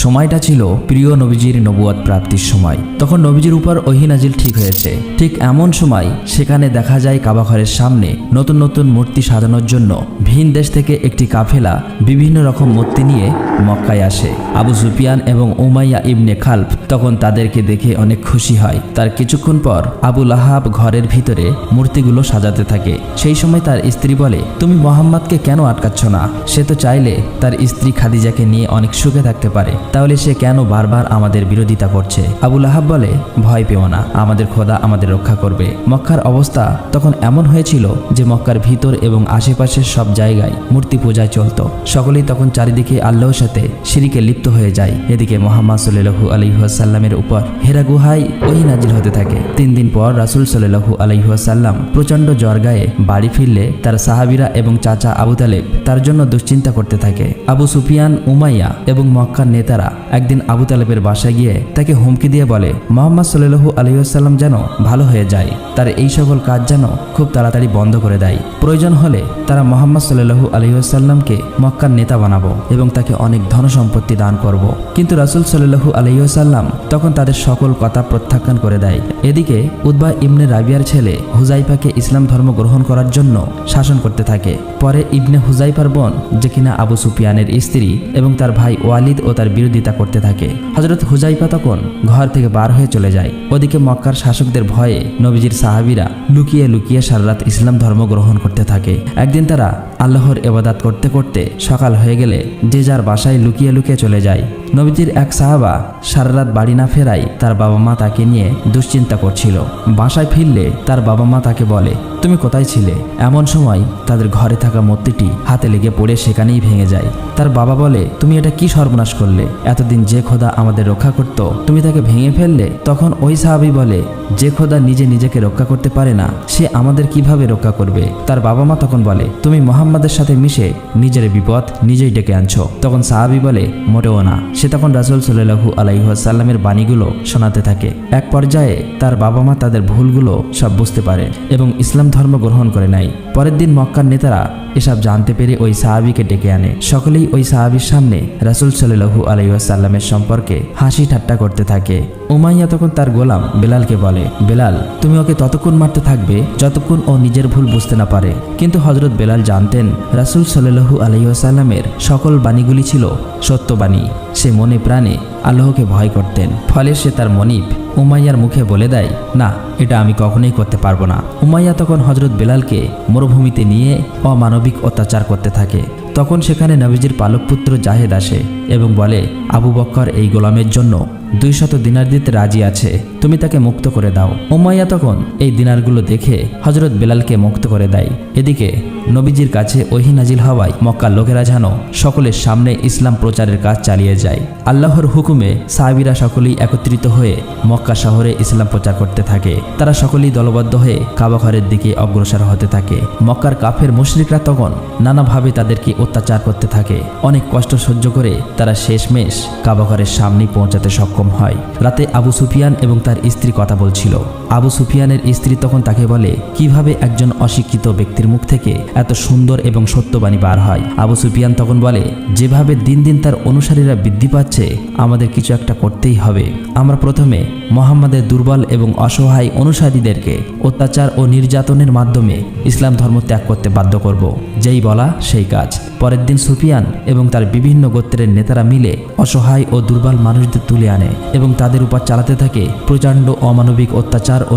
সময়টা ছিল প্রিয় নবীজির নবুয়ত প্রাপ্তির সময়। তখন নবীজির উপর ওহী নাজিল ঠিক হয়েছে। ঠিক এমন সময় সেখানে দেখা যায় কাবা ঘরের সামনে নতুন নতুন মূর্তি সাজানোর জন্য ভিন দেশ থেকে একটি কাফেলা বিভিন্ন রকম মূর্তি নিয়ে মক্কায় আসে। আবু সুফিয়ান এবং উমাইয়া ইবনে খালফ তখন তাদেরকে দেখে অনেক খুশি হয়। তার কিছুক্ষণ পর আবু লাহাব ঘরের ভিতরে মূর্তিগুলো সাজাতে থাকে। সেই সময় তার স্ত্রী বলে, তুমি মোহাম্মদকে কেন আটকাচ্ছ না? সে তো চাইলে তার স্ত্রী খাদিজাকে নিয়ে অনেক সুখে থাকতে পারে, তাহলে সে কেন বারবার আমাদের বিরোধিতা করছে? আবু লাহাব বলে, ভয় পেও না, আমাদের খোদা আমাদের রক্ষা করবে। মক্কার অবস্থা তখন এমন হয়েছিল যে মক্কার ভিতর এবং আশেপাশের সব জায়গায় মূর্তি পূজায় চলত। সকলেই তখন চারিদিকে আল্লাহর সাথে শিরিকে লিপ্ত হয়ে যায়। এদিকে মুহাম্মদ সাল্লাল্লাহু আলাইহি ওয়াসাল্লামের উপর হেরা গুহায় ওহী নাজিল হতে থাকে। 3 দিন পর রাসূল সাল্লাল্লাহু আলাইহি ওয়াসাল্লাম প্রচণ্ড জ্বর গায়ে বাড়ি ফিরলে তার সাহাবীরা এবং চাচা আবু তালেব তার জন্য দুশ্চিন্তা করতে থাকে। আবু সুফিয়ান, উমাইয়া এবং মক্কার নেতারা একদিন আবু তালেবের বাসায় গিয়ে তাকে হুমকি দিয়ে বলে, মুহাম্মদ সাল্লাল্লাহু আলাইহি ওয়াসাল্লাম যেন ভালো হয়ে যায়, তার এই সকল কাজ যেন খুব তাড়াতাড়ি বন্ধ করে দেয়। প্রয়োজন হলে তারা মুহাম্মদ সাল্লাল্লাহু আলাইহি ওয়াসাল্লামকে মক্কার নেতা বানাবো এবং তাকে অনেক ধন সম্পত্তি দান করব। কিন্তু রাসূল সাল্লাল্লাহু আলাইহি ওয়াসাল্লাম তখন তাদের সকল কথা প্রত্যাখ্যান করে দেয়। এদিকে উতবা ইবনে রাবিয়ার ছেলে হুজাইফাকে ইসলাম ধর্ম গ্রহণ করার জন্য শাসন করতে থাকে। পরে ইবনে হুজাইফার বোন, যে কিনা আবু সুফিয়ানের স্ত্রী, এবং তার ভাই ওয়ালিদ ও তার বিরোধিতা করতে থাকে। হযরত হুজাইফা তখন ঘর থেকে বার হয়ে চলে যায়। ওদিকে মক্কার শাসকদের ভয়ে নবীজির সাহাবীরা লুকিয়ে লুকিয়ে সারারাত ইসলাম ধর্ম গ্রহণ করতে থাকে। একদিন তারা আল্লাহর ইবাদত করতে করতে সকাল হয়ে গেলে যে যার বাসায় লুকিয়ে লুকিয়ে চলে যায়। নবীজির এক সাহাবা সারারাত বাড়ি না ফেরায় তার বাবা মা তাকে নিয়ে দুশ্চিন্তা করছিল। বাসায় ফিরলে তার বাবা মা তাকে বলে, তুমি কোথায় ছিলে? এমন সময় তাদের ঘরে থাকা মূর্তিটি হাতে লেগে পড়ে সেখানেই ভেঙে যায়। তার বাবা বলে, তুমি এটা কি সর্বনাশ করলে? এতদিন যে খোদা আমাদের রক্ষা করত তুমি তাকে ভেঙে ফেললে। তখন ওই সাহাবী বলে, যে খোদা নিজে নিজেকে রক্ষা করতে পারে না সে আমাদের কিভাবে রক্ষা করবে? তার বাবা মা তখন বলে, তুমি মুহাম্মাদের সাথে মিশে নিজের বিপদ নিজেই ডেকে আনছো। তখন সাহাবী বলে, মোটেও না। সে তখন রাসূল সাল্লাল্লাহু আলাইহি ওয়াসাল্লামের বাণীগুলো শোনাতে থাকে। এক পর্যায়ে তার বাবা মা তাদের ভুলগুলো সব বুঝতে পারে এবং ইসলাম ধর্ম গ্রহণ করে নেয়। পরের দিন মক্কার নেতারা এসব জানতে পেরে ওই সাহাবীকে ডেকে আনে। সকলেই ওই সাহাবীর সামনে রাসূল সাল্লাল্লাহু আলাইহি ওয়াসাল্লামের সম্পর্কে হাসি ঠাট্টা করতে থাকে। উমাইয়া তখন তার গোলাম বেলালকে বলে, বেলাল, তুমি ওকে ততক্ষণ মারতে থাকবে যতক্ষণ ও নিজের ভুল বুঝতে না পারে। কিন্তু হযরত বেলাল জানতেন রাসূল সাল্লাল্লাহু আলাইহি ওয়াসাল্লামের সকল বাণীগুলি ছিল সত্যবাণী। সে মনে প্রাণে আল্লাহকে ভয় করতেন। ফলে সে তার মনিব উমাইয়ার মুখে বলে দেয়, না, এটা আমি কখনোই করতে পারবো না। উমাইয়া তখন হযরত বেলালকে মরুভূমিতে নিয়ে অমানবিক অত্যাচার করতে থাকে। তখন সেখানে নবীজির পালক পুত্র জাহেদ আসে এবং বলে, আবু বকর এই গোলামের জন্য 200 দিনার দিতে রাজি আছে, তুমি তাকে মুক্ত করে দাও। উমাইয়া তখন এই দিনারগুলো দেখে হযরত বেলালকে মুক্ত করে দেয়। এদিকে নবীজির কাছে ওহী নাজিল হওয়ায় মক্কার লোকেরা যেন সকলের সামনে ইসলাম প্রচারের কাজ চালিয়ে যায়। আল্লাহর হুকুমে সাহাবীরা সকলেই একত্রিত হয়ে মক্কা শহরে ইসলাম প্রচার করতে থাকে। তারা সকলেই দলবদ্ধ হয়ে কাবা ঘরের দিকে অগ্রসর হতে থাকে। মক্কার কাফের মুশরিকরা তখন নানাভাবে তাদেরকে অত্যাচার করতে থাকে। অনেক কষ্ট সহ্য করে তারা শেষমেশ কাবা ঘরের সামনে পৌঁছাতে সক্ষম হয়। রাতে আবু সুফিয়ান এবং তার স্ত্রী কথা বলছিল। আবু সুফিয়ানের স্ত্রী তখন তাকে বলে, কিভাবে একজন অশিক্ষিত ব্যক্তির মুখ থেকে এত সুন্দর এবং সত্যবাণী বার হয়? আবু সুফিয়ান তখন বলে, যেভাবে দিন দিন তার অনুসারীরা বৃদ্ধি পাচ্ছে আমাদের কিছু একটা করতেই হবে। আমরা প্রথমে মুহাম্মাদের দুর্বল এবং অসহায় অনুসারীদেরকে অত্যাচার ও নির্যাতনের মাধ্যমে ইসলাম ধর্ম ত্যাগ করতে বাধ্য করব। যেই বলা সেই কাজ। পরের দিন সুফিয়ান এবং তার বিভিন্ন গোত্রের নেতারা মিলে অসহায় ও দুর্বল মানুষদের তুলে আনে এবং তাদের উপর চালাতে থাকে প্রচণ্ড অমানবিক অত্যাচার ও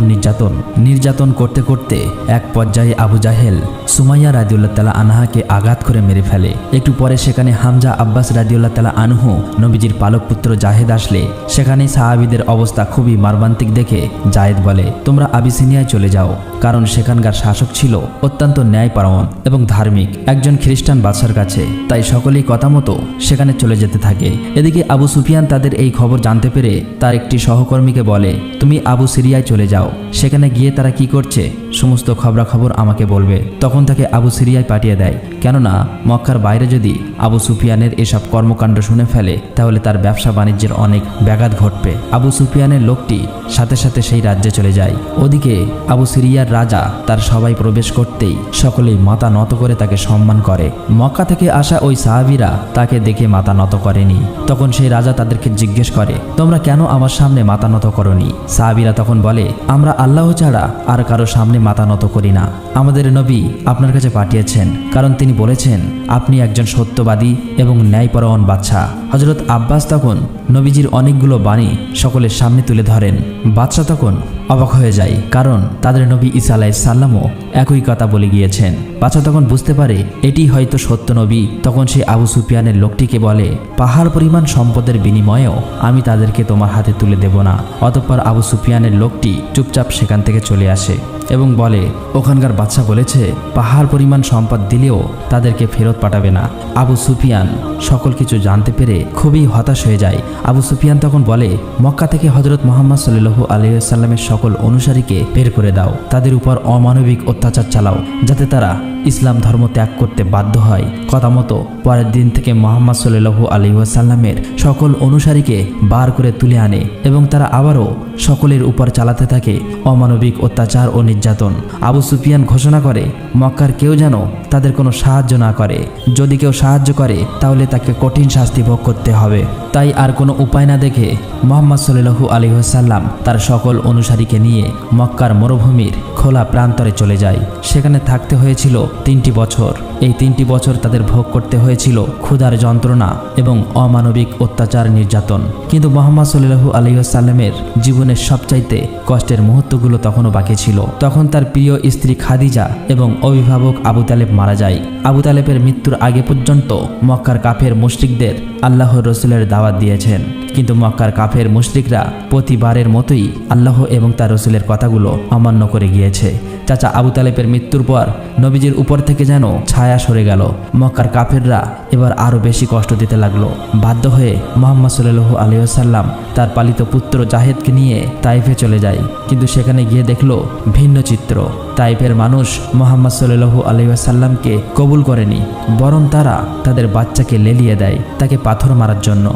নির্যাতন করতে করতে এক পর্যায়ে আবু জাহেল সুমাইয়া রাদিয়াল্লাহু তাআলা আনহাকে আঘাত করে মেরে ফেলে। একটু পরে সেখানে হামজা আব্বাস রাদিয়াল্লাহু তাআলা আনহু নবীজির পালক পুত্র জাহেদ আসলে সেখানে সাহাবীদের অবস্থা খুবই মর্মান্তিক দেখে জায়েদ বলে, তোমরা আবিসিনিয়ায় চলে যাও, কারণ সেখানকার শাসক ছিল অত্যন্ত ন্যায়পরায়ণ এবং ধার্মিক একজন খ্রিস্টান বাদশার কাছে। তাই সকলেই কথা মতো সেখানে চলে যেতে থাকে। এদিকে আবু সুফিয়ান তাদের এই খবর জানতে পেরে তার একটি সহকর্মীকে বলে, তুমি আবু সিরিয়ায় চলে যাও, সেখানে গিয়ে তারা কি করছে সমস্ত খবরাখবর আমাকে বলবে। তখন তাকে আবু সিরিয়ায় পাঠিয়ে দেয়, কেননা মক্কার বাইরে যদি আবু সুফিয়ানের এসব কর্মকাণ্ড শুনে ফেলে তাহলে তার ব্যবসা বাণিজ্যের অনেক ব্যাঘাত ঘটবে। আবু সুফিয়ানের লোকটি সাথে সাথে সেই রাজ্যে চলে যায়। ওদিকে আবু সিরিয়ার রাজা তার সবাই প্রবেশ করতেই সকলেই মাথা নত করে তাকে সম্মান করে। মক্কা থেকে আসা ওই সাহাবীরা তাকে দেখে মাথা নত নত করেনি। তখন সেই রাজা তাদেরকে জিজ্ঞেস করে, তোমরা কেন আমার সামনে মাথা নত করনি? সাহাবীরা তখন বলে, আমরা আল্লাহ ছাড়া আর কারো সামনে মাথা নত করি না। আমাদের নবী আপনার কাছে পাঠিয়েছেন, কারণ তিনি বলেছেন আপনি একজন সত্যবাদী এবং ন্যায়পরায়ণ বাদশাহ। হযরত আব্বাস তখন নবীজির অনেকগুলো বাণী সকলের সামনে তুলে ধরেন। বাদশাহ তখন অবাক হয়ে যায়, কারণ তাদের নবী ঈসা আলাইহিস সালামও একই কথা বলে গিয়েছেন। বাদশাহ তখন বুঝতে পারে এটি হয়তো সত্য নবী। তখন সে আবু সুফিয়ানের লোকটিকে বলে, পাহাড় পরিমাণ সম্পদের বিনিময়েও আমি তাদেরকে তোমার হাতে তুলে দেব না। অতঃপর আবু সুফিয়ানের লোকটি চুপচাপ সেখান থেকে চলে আসে এবং বলে, ওখানকার বাদশাহ বলেছে পাহাড় পরিমাণ সম্পদ দিলেও তাদেরকে ফেরত পাঠাবে না। আবু সুফিয়ান সকল কিছু জানতে পেরে খুবই হতাশ হয়ে যায়। আবু সুফিয়ান তখন বলে, মক্কা থেকে হযরত মুহাম্মদ সাল্লাল্লাহু আলাইহি ওয়াসাল্লামের সকল অনুসারীকে বের করে দাও, তাদের উপর অমানবিক অত্যাচার চালাও, যাতে তারা ইসলাম ধর্ম ত্যাগ করতে বাধ্য হয়। কথা মতো পরের দিন থেকে মুহাম্মদ সাল্লাল্লাহু আলাইহি ওয়াসাল্লামের সকল অনুসারীকে বার করে তুলে আনে এবং তারা আবারও সকলের উপর চালাতে থাকে অমানবিক অত্যাচার ও নির্যাতন। আবু সুফিয়ান ঘোষণা করে, মক্কার কেউ যেন তাদের কোনো সাহায্য না করে। যদি কেউ সাহায্য করে তাহলে তাকে কঠিন শাস্তি ভোগ করতে হবে। তাই আর কোনো উপায় না দেখে মুহাম্মদ সাল্লাল্লাহু আলাইহি ওয়াসাল্লাম তার সকল অনুসারীকে নিয়ে মক্কার মরুভূমির খোলা প্রান্তরে চলে যায়। সেখানে থাকতে হয়েছিল 3টি বছর। এই 3টি বছর তাদের ভোগ করতে হয়েছিল ক্ষুধার যন্ত্রণা এবং অমানবিক অত্যাচার নির্যাতন। কিন্তু মুহাম্মদ সাল্লাল্লাহু আলাইহি ওয়াসাল্লামের জীবনের সবচাইতে কষ্টের মুহূর্তগুলো তখনও বাকি ছিল। তখন তার প্রিয় স্ত্রী খাদিজা এবং অভিভাবক আবু তালেব মারা যায়। আবু তালেবের মৃত্যুর আগে পর্যন্ত মক্কার কাফের মুশরিকদের আল্লাহর রসুলের দাওয়াত দিয়েছেন, কিন্তু মক্কার কাফের মুশরিকরা প্রতিবারের মতোই আল্লাহ এবং তার রসুলের কথাগুলো অমান্য করে গিয়েছে। চাচা আবু তালেবের মৃত্যুর পর নবীজির উপর থেকে যেন ছায়া সরে গেল। মক্কার কাফেররা এবার আরও বেশি কষ্ট দিতে লাগলো। বাধ্য হয়ে মুহাম্মদ সাল্লাল্লাহু আলাইহি ওয়াসাল্লাম তার পালিত পুত্র জাহেদকে নিয়ে তাইফে চলে যায়, কিন্তু সেখানে গিয়ে দেখলো ভিন্ন চিত্র। তাইফের মানুষ মুহাম্মদ সাল্লাল্লাহু আলাইহি ওয়াসাল্লামকে কবুল করেনি, বরং তারা তাদের বাচ্চাকে লেলিয়ে দেয় তাকে পাথর মারার জন্য।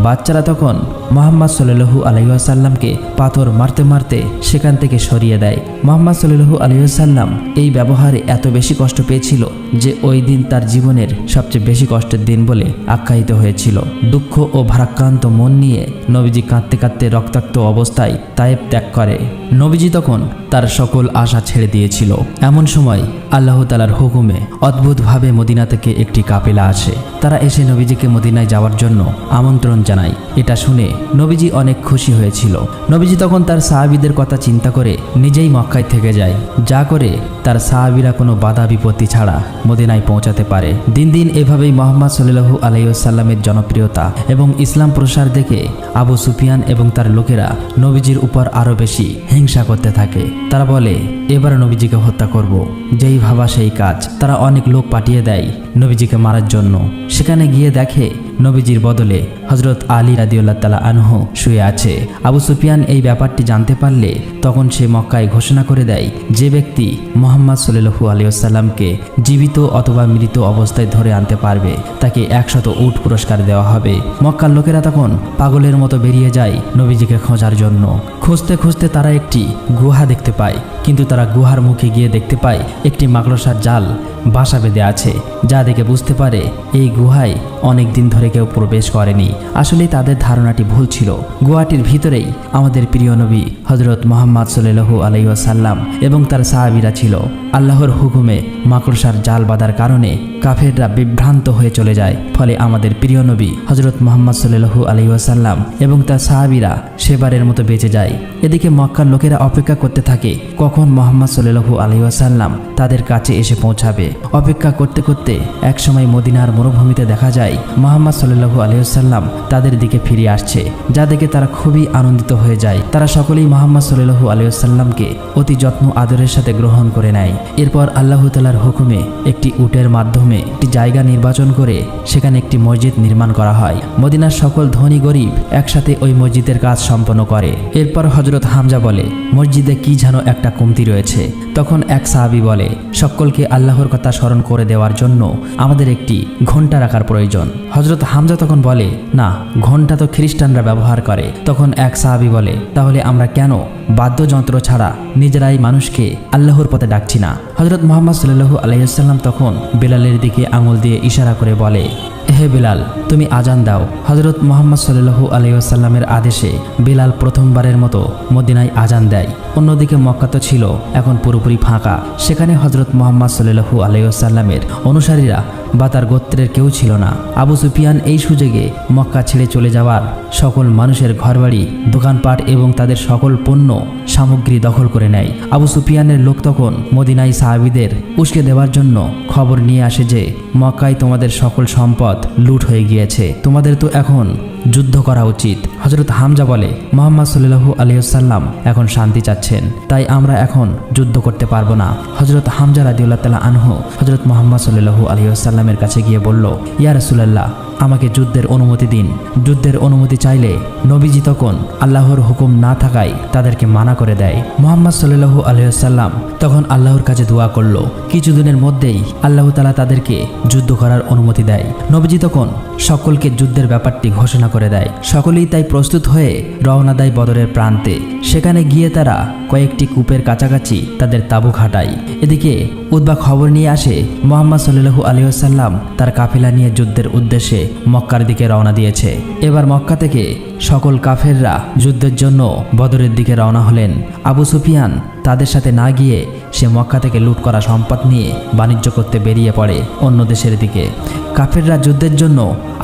বাচ্চারা তখন মুহাম্মদ সাল্লাল্লাহু আলাইহি ওয়াসাল্লামকে পাথর মারতে মারতে সেখান থেকে সরিয়ে দেয়। মুহাম্মদ সাল্লাল্লাহু আলাইহি ওয়াসাল্লাম এই ব্যবহারে এত বেশি কষ্ট পেয়েছিল যে ওই দিন তার জীবনের সবচেয়ে বেশি কষ্টের দিন বলে আখ্যায়িত হয়েছিল। দুঃখ ও ভারাক্রান্ত মন নিয়ে নবীজি কাঁদতে কাঁদতে রক্তাক্ত অবস্থায় তায়েফ ত্যাগ করে। নবীজি তখন তার সকল আশা ছেড়ে দিয়েছিল। এমন সময় আল্লাহ তাআলার হুকুমে অদ্ভুতভাবে মদিনা থেকে একটি কাফেলা আসে। তারা এসে নবীজিকে মদিনায় যাওয়ার জন্য আমন্ত্রণ জানায়। এটা শুনে নবীজি অনেক খুশি হয়েছিল। নবীজি তখন তার সাহাবীদের কথা চিন্তা করে নিজেই মক্কায় থেকে যায়, যা করে তার সাহাবীরা কোনো বাধা বিপত্তি ছাড়া মদিনায় পৌঁছাতে পারে। দিন দিন এভাবেই মুহাম্মদ সাল্লাল্লাহু আলাইহি ওয়াসাল্লামের জনপ্রিয়তা এবং ইসলাম প্রসার দেখে আবু সুফিয়ান এবং তার লোকেরা নবীজির উপর আরও বেশি হিংসা করতে থাকে। তারা বলে, এবার নবীজিকে হত্যা করব। যেই ভাবা সেই কাজ। তারা অনেক লোক পাঠিয়ে দেয় নবীজিকে মারার জন্য। সেখানে গিয়ে দেখে নবীজির বদলে হযরত আলী রাদিয়াল্লাহু তাআলা আনহু শুয়ে আছে। আবু সুফিয়ান এই ব্যাপারটি জানতে পারলে তখন সে মক্কায় ঘোষণা করে দেয়, যে ব্যক্তি মুহাম্মদ সাল্লাল্লাহু আলাইহি ওয়াসাল্লামকে জীবিত অথবা মৃত অবস্থায় ধরে আনতে পারবে তাকে 100 উট পুরস্কার দেওয়া হবে। মক্কার লোকেরা তখন পাগলের মতো বেরিয়ে যায় নবীজিকে খোঁজার জন্য। খুঁজতে খুঁজতে তারা একটি গুহা দেখতে পায়, কিন্তু তারা গুহার মুখে গিয়ে দেখতে পায় একটি মাকড়সার জাল বাসা বেঁধে আছে, যা দেখে বুঝতে পারে এই গুহায় অনেক দিন ধরে কেউ প্রবেশ করেনি। আসলে তাদের ধারণাটি ভুল ছিল। গুহাটির ভিতরেই আমাদের প্রিয় নবী হযরত মুহাম্মদ সাল্লাল্লাহু আলাইহি ওয়াসাল্লাম এবং তার সাহাবীরা ছিল। আল্লাহর হুকুমে মাকড়সার জাল বাঁধার কারণে কাফেররা বিভ্রান্ত হয়ে চলে যায়। ফলে আমাদের প্রিয় নবী হযরত মুহাম্মদ সাল্লাল্লাহু আলাইহি ওয়াসাল্লাম এবং তার সাহাবীরা সেবারের মতো বেঁচে যায়। এদিকে মক্কার লোকেরা অপেক্ষা করতে থাকে কখন মুহাম্মদ সাল্লাল্লাহু আলাইহি ওয়াসাল্লাম তাদের কাছে এসে পৌঁছাবে। অপেক্ষা করতে করতে একসময় মদিনার মরুভূমিতে দেখা যায় মুহাম্মদ সাল্লাল্লাহু আলাইহি ওয়াসাল্লাম তাদের দিকে ফিরে আসছে, যা দেখে তারা খুবই আনন্দিত হয়ে যায়। তারা সকলেই মুহাম্মদ সাল্লাল্লাহু আলাইহি ওয়াসাল্লামকে অতি যত্ন আদরের সাথে গ্রহণ করে নেয়। এরপর আল্লাহ তাআলার হুকুমে একটি উটের মাধ্যমে একটি জায়গা নির্বাচন করে সেখানে একটি মসজিদ নির্মাণ করা হয়। মদিনার সকল ধনী গরিব একসাথে ওই মসজিদের কাজ সম্পন্ন করে। এরপর হযরত হামজা বলে, মসজিদে কি যেন একটা কমতি রয়েছে। তখন এক সাহাবী বলে, সকলকে আল্লাহর কথা স্মরণ করে দেওয়ার জন্য আমাদের একটি ঘণ্টা রাখার প্রয়োজন। হযরত হামজা তখন বলে, না, ঘণ্টা তো খ্রিস্টানরা ব্যবহার করে। তখন এক সাহাবী বলে, তাহলে আমরা কেন বাদ্যযন্ত্র ছাড়া নিজেরাই মানুষকে আল্লাহর পথে ডাকছি না? হযরত মুহাম্মদ সাল্লাল্লাহু আলাইহি ওয়াসাল্লাম তখন বেলালের দিকে আঙুল দিয়ে ইশারা করে বলে, হে বিলাল, তুমি আজান দাও। হযরত মুহাম্মদ সাল্লাল্লাহু আলাইহি ওয়াসাল্লামের আদেশে বিলাল প্রথমবারের মতো মদিনায় আজান দেয়। অন্যদিকে মক্কা তো ছিল এখন পুরোপুরি ফাঁকা। সেখানে হযরত মুহাম্মদ সাল্লাল্লাহু আলাইহি ওয়াসাল্লামের অনুসারীরা বা তার গোত্রের কেউ ছিল না। আবু সুফিয়ান এই সুযোগে মক্কা ছেড়ে চলে যাওয়ার সকল মানুষের ঘরবাড়ি, দোকানপাট এবং তাদের সকল পণ্য সামগ্রী দখল করে নেয়। আবু সুফিয়ানের লোক তখন মদিনায় সাহাবীদের উস্কে দেওয়ার জন্য খবর নিয়ে আসে যে মক্কায় তোমাদের সকল সম্পদ লুট হয়ে গিয়েছে, তোমাদের তো এখন যুদ্ধ করা উচিত। হযরত হামজা বলে, মুহাম্মদ সাল্লাল্লাহু আলাইহি ওয়াসাল্লাম এখন শান্তি চাচ্ছেন, তাই আমরা এখন যুদ্ধ করতে পারবো না। হযরত হামজা রাদিয়াল্লাহু তাআলা আনহু হযরত মুহাম্মদ সাল্লাল্লাহু আলাইহি ওয়াসাল্লামের কাছে গিয়ে বলল, ইয়া রাসূলুল্লাহ, আমাকে যুদ্ধের অনুমতি দিন। যুদ্ধের অনুমতি চাইলে নবীজি তখন আল্লাহর হুকুম না থাকায় তাদেরকে মানা করে দেয়। মুহাম্মদ সাল্লাল্লাহু আলাইহি ওয়াসাল্লাম তখন আল্লাহর কাছে দোয়া করল। কিছুদিনের মধ্যেই আল্লাহ তাআলা তাদেরকে যুদ্ধ করার অনুমতি দেয়। নবীজি তখন সকলকে যুদ্ধের ব্যাপারটি ঘোষণা করে দেয়। সকলেই তাই প্রস্তুত হয়ে রওনা দেয় বদরের প্রান্তে। সেখানে গিয়ে তারা কয়েকটি কূপের কাছাকাছি তাদের তাঁবু খাটায়। এদিকে উতবা খবর নিয়ে আসে মুহাম্মদ সাল্লাল্লাহু আলাইহি ওয়াসাল্লাম তার কাফেলা নিয়ে যুদ্ধের উদ্দেশ্যে মক্কার দিকে রওনা দিয়েছে। এবার মক্কা থেকে সকল কাফেররা যুদ্ধের জন্য বদরের দিকে রওনা হলেন। আবু সুফিয়ান তাদের সাথে না গিয়ে সে মক্কা থেকে লুট করা সম্পদ নিয়ে বাণিজ্য করতে বেরিয়ে পড়ে অন্য দেশের দিকে। কাফেররা যুদ্ধের জন্য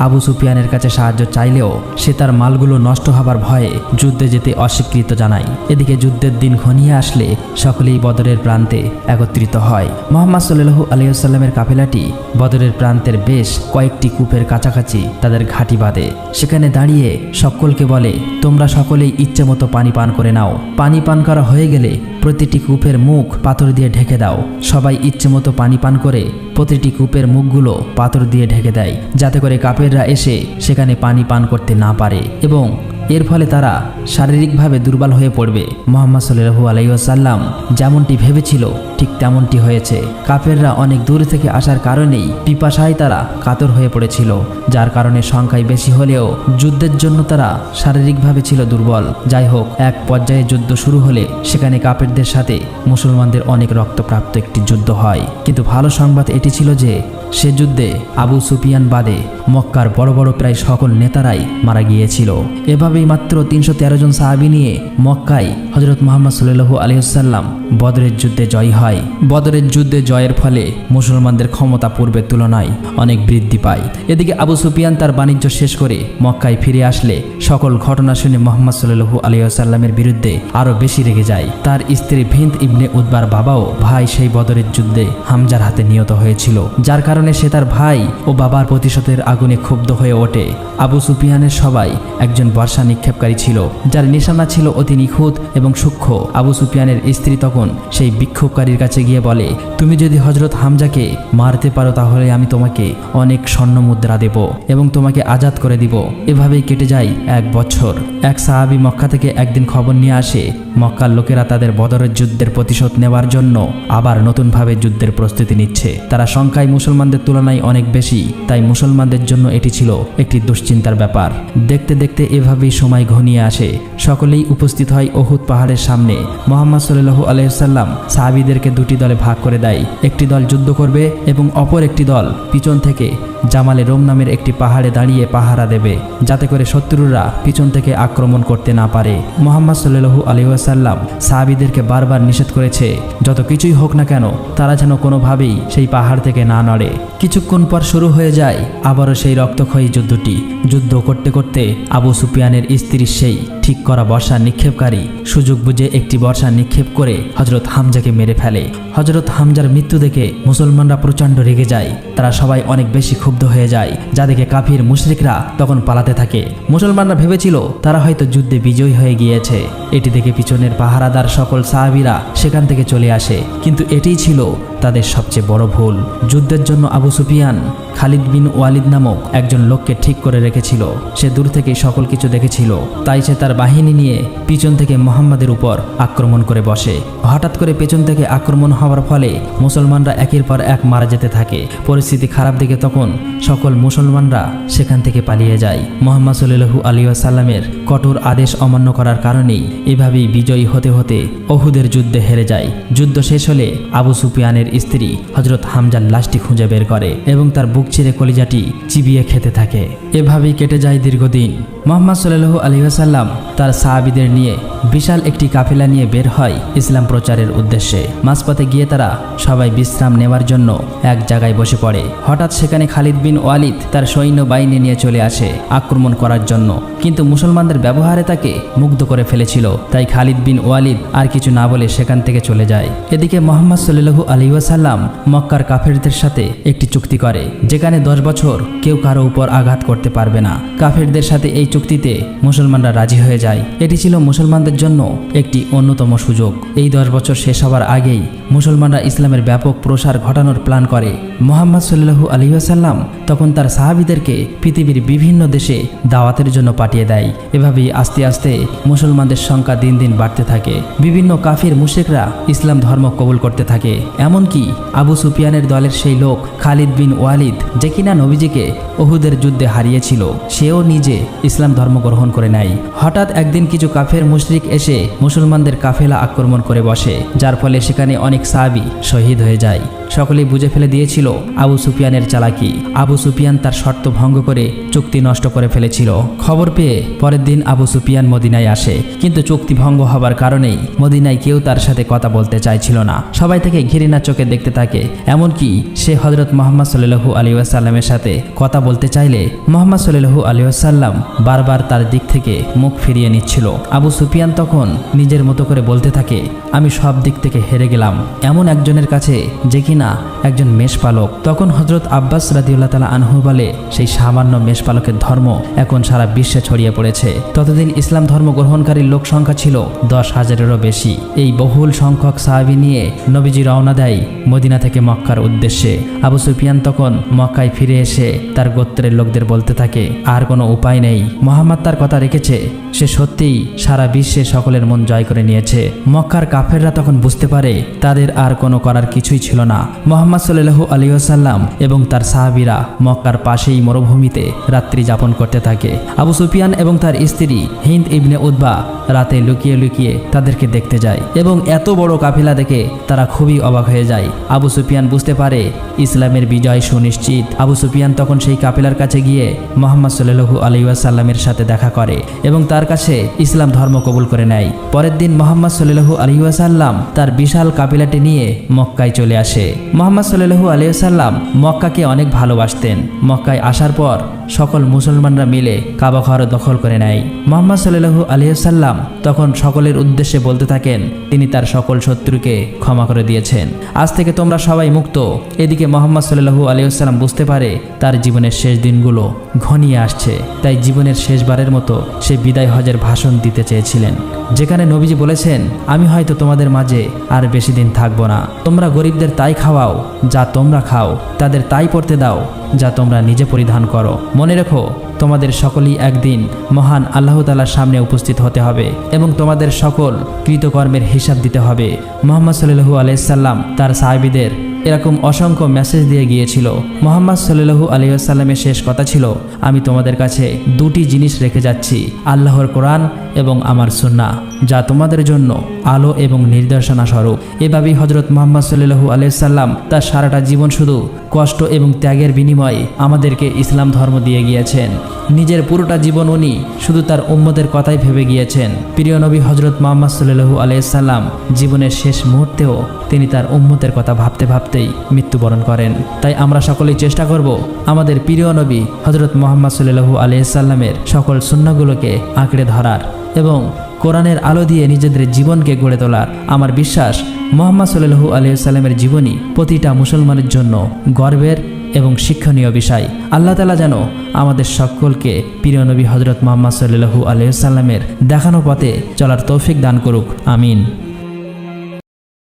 আবু সুফিয়ানের কাছে সাহায্য চাইলেও সে তার মালগুলো নষ্ট হবার ভয়ে যুদ্ধে যেতে অস্বীকৃত জানায়। এদিকে যুদ্ধের দিন ঘনিয়ে আসলে সকলেই বদরের প্রান্তে একত্রিত হয়। মুহাম্মদ সাল্লাল্লাহু আলাইহি ওয়াসাল্লামের কাফেলাটি বদরের প্রান্তের বেশ কয়েকটি কূপের কাছাকাছি তাদের ঘাঁটি বাঁধে। সেখানে দাঁড়িয়ে সকলকে বলে, তোমরা সকলেই ইচ্ছে মতো পানি পান করে নাও। পানি পান করা হয়ে গেলে প্রতিটি কূপের মুখ পাথর দিয়ে ঢেকে দাও। সবাই ইচ্ছে মতো পানি পান করে প্রতিটি কূপের মুখগুলো পাথর দিয়ে ঢেকে দেয়, যাতে করে কাফেররা এসে সেখানে পানি পান করতে না পারে এবং এর ফলে তারা শারীরিকভাবে দুর্বল হয়ে পড়বে। মুহাম্মদ সাল্লাল্লাহু আলাইহি ওয়াসাল্লাম যেমনটি ভেবেছিল ঠিক তেমনটি হয়েছে। কাফেররা অনেক দূর থেকে আসার কারণেই পিপাসায় তারা কাতর হয়ে পড়েছিল, যার কারণে সংখ্যায় বেশি হলেও যুদ্ধের জন্য তারা শারীরিকভাবে ছিল দুর্বল। যাই হোক, এক পর্যায়ে যুদ্ধ শুরু হলে সেখানে কাফেরদের সাথে মুসলমানদের অনেক রক্তপ্রাপ্ত একটি যুদ্ধ হয়। কিন্তু ভালো সংবাদ এটি ছিল যে সে যুদ্ধে আবু সুফিয়ান বাদে মক্কার বড় বড় প্রায় সকল নেতারাই মারা গিয়েছিল। এভাবেই মাত্র ৩১৩ জন সাহাবী নিয়ে মক্কায় হযরত মুহাম্মদ সাল্লাল্লাহু আলাইহি ওয়াসাল্লাম বদরের যুদ্ধে জয়ী হয়। বদরের যুদ্ধে জয়ের ফলে মুসলমানদের ক্ষমতা পূর্বের তুলনায় অনেক বৃদ্ধি পায়। এদিকে আবু সুফিয়ান তার বাণিজ্য শেষ করে মক্কায় ফিরে আসলে সকল ঘটনা শুনে মুহাম্মদ সাল্লাল্লাহু আলাইহি ওয়াসাল্লামের বিরুদ্ধে আরও বেশি রেগে যায়। তার স্ত্রী ভিন্ত ইবনে উতবার বাবাও ভাই সেই বদরের যুদ্ধে হামজার হাতে নিহত হয়েছিল, যার কারণে সে তার ভাই ও বাবার প্রতিশোধের আগুনে ক্ষুব্ধ হয়ে ওঠে। আবু সুফিয়ানের সবাই একজন বর্ষা নিক্ষেপকারী ছিল, যার নিশানা ছিল অতি নিখুঁত এবং সূক্ষ্ম। আবু সুফিয়ানের স্ত্রী তখন সেই বিক্ষোভকারীর কাছে গিয়ে বলে, তুমি যদি হযরত হামজাকে মারতে পারো তাহলে আমি তোমাকে অনেক স্বর্ণ মুদ্রা দেব এবং তোমাকে আজাদ করে দিব। এভাবেই কেটে যায় 1 বছর। এক সাহাবী মক্কা থেকে একদিন খবর নিয়ে আসে মক্কার লোকেরা তাদের বদরের যুদ্ধের প্রতিশোধ নেওয়ার জন্য আবার নতুনভাবে যুদ্ধের প্রস্তুতি নিচ্ছে। তারা সংখ্যায় মুসলমানদের তুলনায় অনেক বেশি, তাই মুসলমানদের জন্য এটি ছিল একটি দুশ্চিন্তার ব্যাপার। দেখতে দেখতে এভাবেই সময় ঘনিয়ে আসে। সকলেই উপস্থিত হয় উহুদ পাহাড়ের সামনে। মুহাম্মদ সাল্লাল্লাহু আলাইহি ওয়াসাল্লাম সাহাবীদেরকে 2টি দলে ভাগ করে দেয়। একটি দল যুদ্ধ করবে এবং অপর একটি দল পিছন থেকে জামালে রোম নামের একটি পাহাড়ে দাঁড়িয়ে পাহারা দেবে, যাতে করে শত্রুরা পিছন থেকে আক্রমণ করতে না পারে। মুহাম্মদ সাল্লাল্লাহু আলাইহি ওয়াসাল্লাম সাহাবীদেরকে বারবার নিষেধ করেছে যত কিছুই হোক না কেন তারা যেন কোনোভাবেই সেই পাহাড় থেকে না নড়ে। কিছুক্ষণ পর শুরু হয়ে যায় আবারও সেই রক্তক্ষয়ী যুদ্ধটি। যুদ্ধ করতে করতে আবু সুফিয়ানের স্ত্রীর সেই ঠিক করা বর্ষা নিক্ষেপকারী সুযোগ বুঝে একটি বর্ষা নিক্ষেপ করে হযরত হামজাকে মেরে ফেলে। হযরত হামজার মৃত্যু দেখে মুসলমানরা প্রচণ্ড রেগে যায়। তারা সবাই অনেক বেশি ক্ষুব্ধ হয়ে যায়, যা দেখে কাফির মুশরিকরা তখন পালাতে থাকে। মুসলমানরা ভেবেছিল তারা হয়তো যুদ্ধে বিজয়ী হয়ে গিয়েছে। এটি দেখে পিছনের পাহারাদার সকল সাহাবীরা সেখান থেকে চলে আসে, কিন্তু এটিই ছিল তাদের সবচেয়ে বড় ভুল। যুদ্ধের জন্য আবু সুফিয়ান খালিদ বিন ওয়ালিদ নামক একজন লোককে ঠিক করে রেখেছিল। সে দূর থেকে সকল কিছু দেখেছিল, তাই সে তার বাহিনী নিয়ে পিছন থেকে মুহাম্মাদের উপর আক্রমণ করে বসে। হঠাৎ করে পেছন থেকে আক্রমণ হওয়ার ফলে মুসলমানরা একের পর এক মারা যেতে থাকে। পরিস্থিতি খারাপ দিকে তখন সকল মুসলমানরা সেখান থেকে পালিয়ে যায়। মুহাম্মদ সাল্লাল্লাহু আলাইহি ওয়াসাল্লামের কঠোর আদেশ অমান্য করার কারণেই এভাবেই বিজয়ী হতে হতে উহুদের যুদ্ধে হেরে যায়। যুদ্ধ শেষ হলে আবু সুফিয়ানের স্ত্রী হযরত হামজার লাশটি খুঁজে বের করে এবং তার বুক চিরে কলিজাটি চিবিয়ে খেতে থাকে। এভাবেই কেটে যায় দীর্ঘদিন। মুহাম্মদ সাল্লাল্লাহু আলাইহি ওয়াসাল্লাম তার সাহাবীদের নিয়ে বিশাল একটি কাফেলা নিয়ে বের হয় ইসলাম প্রচারের উদ্দেশ্যে। মাঝপথে গিয়ে তারা সবাই বিশ্রাম নেওয়ার জন্য এক জায়গায় বসে পড়ে। হঠাৎ সেখানে খালিদ বিন ওয়ালিদ তার সৈন্যবাহিনী নিয়ে চলে আসে আক্রমণ করার জন্য, কিন্তু মুসলমানদের ব্যবহারে তাকে মুগ্ধ করে ফেলেছিল। তাই খালিদ বিন ওয়ালিদ আর কিছু না বলে সেখান থেকে চলে যায়। এদিকে মুহাম্মদ সাল্লাল্লাহু আলাইহি ওয়াসাল্লাম মক্কার কাফেরদের সাথে একটি চুক্তি করে, যেখানে 10 বছর কেউ কারো উপর আঘাত করতে পারবে না। কাফেরদের সাথে এই চুক্তিতে মুসলমানরা রাজি হয়ে যায়। এটি ছিল মুসলমানদের জন্য একটি অন্যতম সুযোগ। এই 10 বছর শেষ হওয়ার আগেই মুসলমানরা ইসলামের ব্যাপক প্রসার ঘটানোর প্ল্যান করে। মুহাম্মদ সাল্লাল্লাহু আলাইহি ওয়াসাল্লাম তখন তার সাহাবীদেরকে পৃথিবীর বিভিন্ন দেশে দাওয়াতের জন্য পাঠিয়ে দেয়। এভাবেই আস্তে আস্তে মুসলমানদের সংখ্যা দিন দিন বাড়তে থাকে। বিভিন্ন কাফির মুশরিকরা ইসলাম ধর্ম কবুল করতে থাকে। এমনকি আবু সুফিয়ানের দলের সেই লোক খালিদ বিন ওয়ালিদ, যে কিনা নবীজিকে উহুদের যুদ্ধে হারিয়েছিল, সেও নিজে ইসলাম ধর্ম গ্রহণ করে নেয়। হঠাৎ একদিন কিছু কাফের মুশরিক এসে মুসলমানদের কাফেলা আক্রমণ করে বসে, যার ফলে সেখানে অনেক সাহাবী শহীদ হয়ে যায়। সকলেই বুঝে ফেলে দিয়েছিল আবু সুফিয়ানের চালাকি। আবু সুফিয়ান তার শর্ত ভঙ্গ করে চুক্তি নষ্ট করে ফেলেছিল। খবর পেয়ে পরের দিন আবু সুফিয়ান মদিনায় আসে, কিন্তু চুক্তি ভঙ্গ হবার কারণেই মদিনায় কেউ তার সাথে কথা বলতে চাইছিল না। সবাই তাকে ঘৃণার চোখে দেখতে থাকে। এমনকি সে হযরত মুহাম্মদ সাল্লাল্লাহু আলাইহি ওয়াসাল্লামের সাথে কথা বলতে চাইলে মুহাম্মদ সাল্লাল্লাহু আলাইহি ওয়াসাল্লাম বারবার তার দিক থেকে মুখ ফিরিয়ে নিচ্ছিল। আবু সুফিয়ান তখন নিজের মতো করে বলতে থাকে, আমি সব দিক থেকে হেরে গেলাম এমন একজনের কাছে, যে কিনা একজন মেষপালক। তখন হযরত আব্বাস রাদিয়াল্লাহু তাআলা আনহু বলে, সেই সামান্য মেষপালকের ধর্ম এখন সারা বিশ্বে ছড়িয়ে পড়েছে। ততদিন ইসলাম ধর্ম গ্রহণকারী লোক সংখ্যা ছিল 10,000-এরও বেশি। এই বহুল সংখ্যক সাহাবী নিয়ে নবীজি রওনা দেয় মদিনা থেকে মক্কার উদ্দেশ্যে। আবু সুফিয়ান তখন মক্কায় ফিরে এসে তার গোত্রের লোকদের বলতে থাকে, আর কোনো উপায় নেই, মুহাম্মদ তার কথা রেখেছে, সে সত্যিই সারা বিশ্বে সকলের মন জয় করে নিয়েছে। মক্কার কাফেররা তখন বুঝতে পারে তাদের আর কোনো করার কিছুই ছিল না। মুহাম্মদ সাল্লাল্লাহু আলাইহি ওয়াসাল্লাম এবং তার সাহাবীরা মক্কার পাশেই মরুভূমিতে রাত্রি যাপন করতে থাকে। আবু সুফিয়ান এবং তার স্ত্রী হিন্দ ইবনে উতবা রাতে লুকিয়ে লুকিয়ে তাদেরকে দেখতে যায় এবং এত বড় কাফেলা দেখে তারা খুবই অবাক হয়ে যায়। আবু সুফিয়ান বুঝতে পারে ইসলামের বিজয় সুনিশ্চিত। আবু সুফিয়ান তখন সেই কাফেলার কাছে গিয়ে মুহাম্মদ সাল্লাল্লাহু আলাইহি ওয়াসাল্লামের সাথে দেখা করে এবং তার কাছে ইসলাম ধর্ম কবুল করে নেয়। পরের দিন মুহাম্মদ সাল্লাল্লাহু আলাইহি ওয়াসাল্লাম তার বিশাল কাফেলাটি নিয়ে মক্কায় চলে আসে। মুহাম্মদ সাল্লাল্লাহু আলাইহি ওয়াসাল্লাম মক্কাকে অনেক ভালোবাসতেন। মক্কায় আসার পর সকল মুসলমানরা মিলে কাবা ঘর দখল করে নেয়। মুহাম্মদ সাল্লাল্লাহু আলাইহি ওয়াসাল্লাম তখন সকলের উদ্দেশ্যে বলতে থাকেন, তিনি তার সকল শত্রুকে ক্ষমা করে দিয়েছেন, আজ থেকে তোমরা সবাই মুক্ত। এদিকে মুহাম্মদ সাল্লাল্লাহু আলাইহি ওয়াসাল্লাম বুঝতে পারে তার জীবনের শেষ দিনগুলো ঘনিয়ে আসছে। তাই জীবনের শেষবারের মতো সে বিদায় হজের ভাষণ দিতে চেয়েছিলেন, যেখানে নবীজি বলেছেন, আমি হয়তো তোমাদের মাঝে আর বেশি দিন থাকবো না। তোমরা গরিবদের তাই খাওয়াও যা তোমরা খাও, তাদের তাই পড়তে দাও যা তোমরা নিজে পরিধান করো। মনে রেখো, তোমাদের সকলেই একদিন মহান আল্লাহ তাআলার সামনে উপস্থিত হতে হবে এবং তোমাদের সকল কৃতকর্মের হিসাব দিতে হবে। মুহাম্মদ সাল্লাল্লাহু আলাইহি সাল্লাম তার সাহাবীদের এরকম অসংখ্য মেসেজ দিয়ে গিয়েছিল। মুহাম্মদ সাল্লাল্লাহু আলাইহি ওয়াসাল্লামের শেষ কথা ছিল, আমি তোমাদের কাছে দুটি জিনিস রেখে যাচ্ছি, আল্লাহর কোরআন এবং আমার সুন্নাহ, যা তোমাদের জন্য আলো এবং নির্দেশনা স্বরূপ। এভাবেই হযরত মুহাম্মদ সাল্লাল্লাহু আলাইহি সাল্লাম তার সারাটা জীবন শুধু কষ্ট এবং ত্যাগের বিনিময়ে আমাদেরকে ইসলাম ধর্ম দিয়ে গিয়েছেন। নিজের পুরোটা জীবন উনি শুধু তার উম্মতের কথাই ভেবে গিয়েছেন। প্রিয় নবী হযরত মুহাম্মদ সাল্লাল্লাহু আলাইহি সাল্লাম জীবনের শেষ মুহূর্তেও তিনি তার উম্মতের কথা ভাবতে ভাবতেই মৃত্যুবরণ করেন। তাই আমরা সকলেই চেষ্টা করব আমাদের প্রিয় নবী হযরত মুহাম্মদ সাল্লাল্লাহু আলাইহি সাল্লামের সকল সুন্নাহগুলোকে আঁকড়ে ধরার এবং কোরআনের আলো দিয়ে নিজেদের জীবনকে গড়ে তোলার। আমার বিশ্বাস মুহাম্মদ সাল্লাল্লাহু আলাইহি সাল্লামের জীবনী প্রতিটা মুসলমানের জন্য গর্বের এবং শিক্ষণীয় বিষয়। আল্লাহ তাআলা যেন আমাদের সকলকে প্রিয় নবী হযরত মুহাম্মদ সাল্লাল্লাহু আলাইহি সাল্লামের দেখানো পথে চলার তৌফিক দান করুক। আমিন।